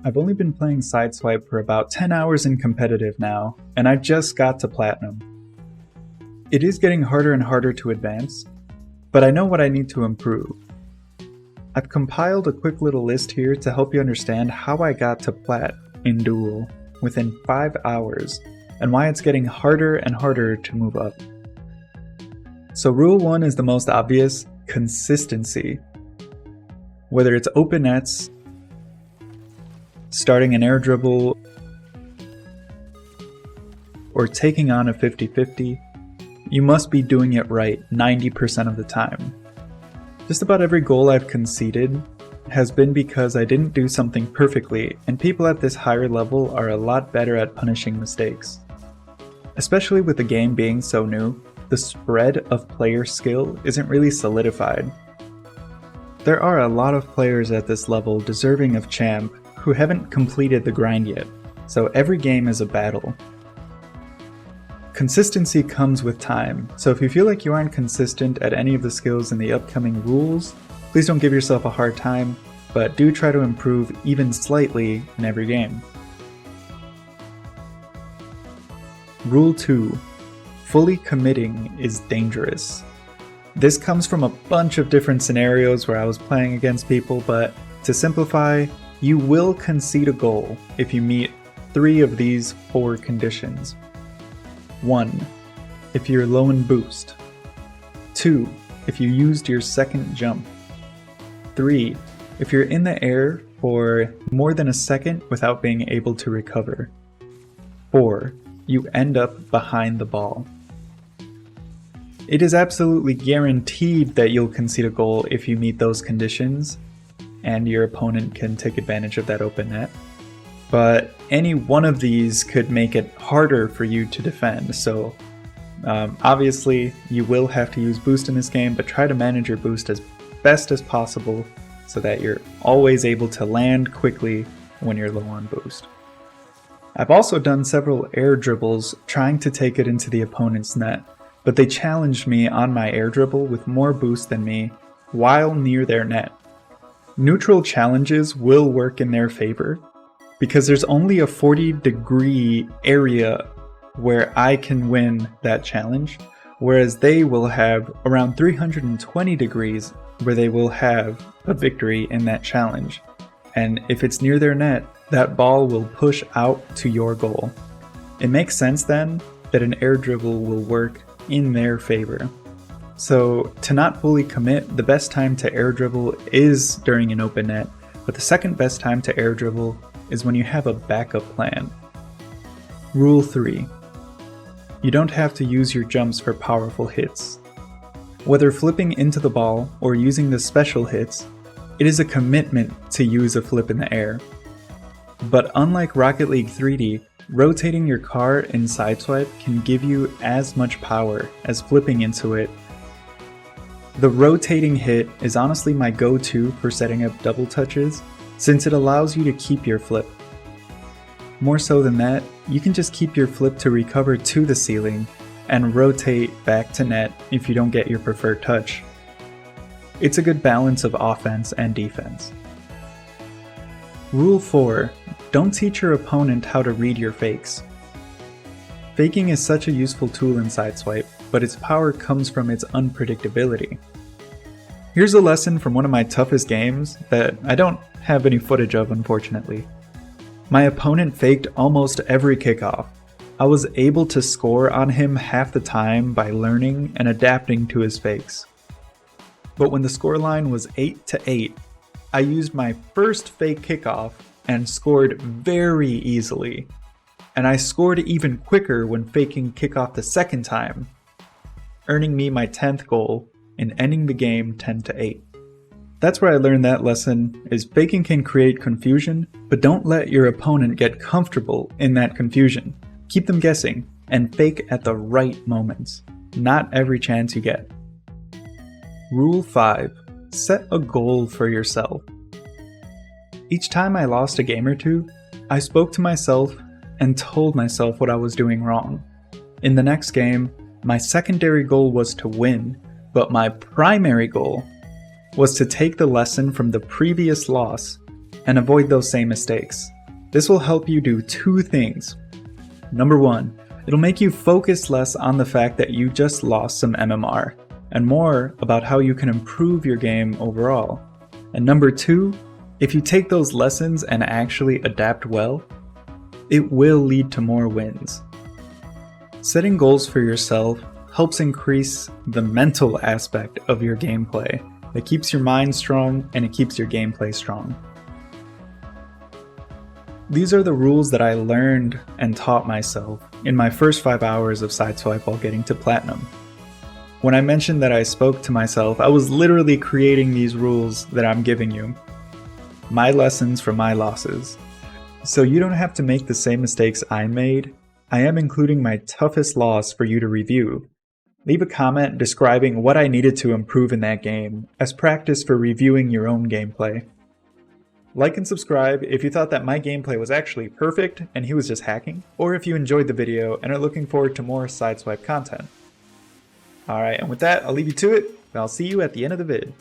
I've only been playing SideSwipe for about 10 hours in competitive now, and I just got to Platinum. It is getting harder and harder to advance, but I know what I need to improve. I've compiled a quick little list here to help you understand how I got to Plat in Duel within 5 hours, and why it's getting harder and harder to move up. So rule 1 is the most obvious: consistency. Whether it's open nets, starting an air dribble, or taking on a 50-50, you must be doing it right 90% of the time. Just about every goal I've conceded has been because I didn't do something perfectly, and people at this higher level are a lot better at punishing mistakes. Especially with the game being so new, the spread of player skill isn't really solidified. There are a lot of players at this level deserving of champ who haven't completed the grind yet, so every game is a battle. Consistency comes with time, so if you feel like you aren't consistent at any of the skills in the upcoming rules, please don't give yourself a hard time, but do try to improve even slightly in every game. Rule 2. Fully committing is dangerous. This comes from a bunch of different scenarios where I was playing against people, but to simplify, you will concede a goal if you meet 3 of these 4 conditions. 1. If you're low in boost. 2. If you used your second jump. 3. If you're in the air for more than a second without being able to recover. 4. You end up behind the ball. It is absolutely guaranteed that you'll concede a goal if you meet those conditions, and your opponent can take advantage of that open net. But any one of these could make it harder for you to defend, so obviously you will have to use boost in this game, but try to manage your boost as best as possible so that you're always able to land quickly when you're low on boost. I've also done several air dribbles trying to take it into the opponent's net, but they challenged me on my air dribble with more boost than me while near their net. Neutral challenges will work in their favor, because there's only a 40-degree area where I can win that challenge, whereas they will have around 320 degrees where they will have a victory in that challenge. And if it's near their net, that ball will push out to your goal. It makes sense then that an air dribble will work in their favor. So to not fully commit, the best time to air dribble is during an open net, but the second best time to air dribble is when you have a backup plan. Rule 3. You don't have to use your jumps for powerful hits. Whether flipping into the ball or using the special hits, it is a commitment to use a flip in the air. But unlike Rocket League 3D, rotating your car in SideSwipe can give you as much power as flipping into it. The rotating hit is honestly my go-to for setting up double touches, since it allows you to keep your flip. More so than that, you can just keep your flip to recover to the ceiling and rotate back to net if you don't get your preferred touch. It's a good balance of offense and defense. Rule 4. Don't teach your opponent how to read your fakes. Faking is such a useful tool in SideSwipe, but its power comes from its unpredictability. Here's a lesson from one of my toughest games that I don't have any footage of, unfortunately. My opponent faked almost every kickoff. I was able to score on him half the time by learning and adapting to his fakes. But when the scoreline was 8-8, I used my first fake kickoff and scored very easily. And I scored even quicker when faking kickoff the second time, earning me my 10th goal and ending the game 10-8. That's where I learned that lesson, is faking can create confusion, but don't let your opponent get comfortable in that confusion. Keep them guessing, and fake at the right moments, not every chance you get. Rule 5. Set a goal for yourself. Each time I lost a game or two, I spoke to myself and told myself what I was doing wrong. In the next game, my secondary goal was to win, but my primary goal was to take the lesson from the previous loss and avoid those same mistakes. This will help you do two things. Number one, it'll make you focus less on the fact that you just lost some MMR, and more about how you can improve your game overall. And number two, if you take those lessons and actually adapt well, it will lead to more wins. Setting goals for yourself helps increase the mental aspect of your gameplay. It keeps your mind strong and it keeps your gameplay strong. These are the rules that I learned and taught myself in my first 5 hours of SideSwipe while getting to Platinum. When I mentioned that I spoke to myself, I was literally creating these rules that I'm giving you. My lessons from my losses. So you don't have to make the same mistakes I made. I am including my toughest loss for you to review. Leave a comment describing what I needed to improve in that game as practice for reviewing your own gameplay. Like and subscribe if you thought that my gameplay was actually perfect and he was just hacking, or if you enjoyed the video and are looking forward to more SideSwipe content. Alright, and with that, I'll leave you to it, and I'll see you at the end of the vid.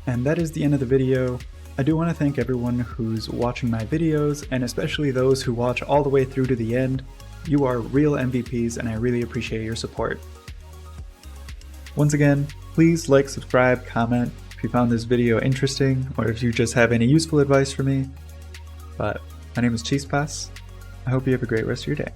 And that is the end of the video. I do want to thank everyone who's watching my videos, and especially those who watch all the way through to the end. You are real MVPs and I really appreciate your support. Once again, please like, subscribe, comment if you found this video interesting, or if you just have any useful advice for me. But my name is Chispas. I hope you have a great rest of your day.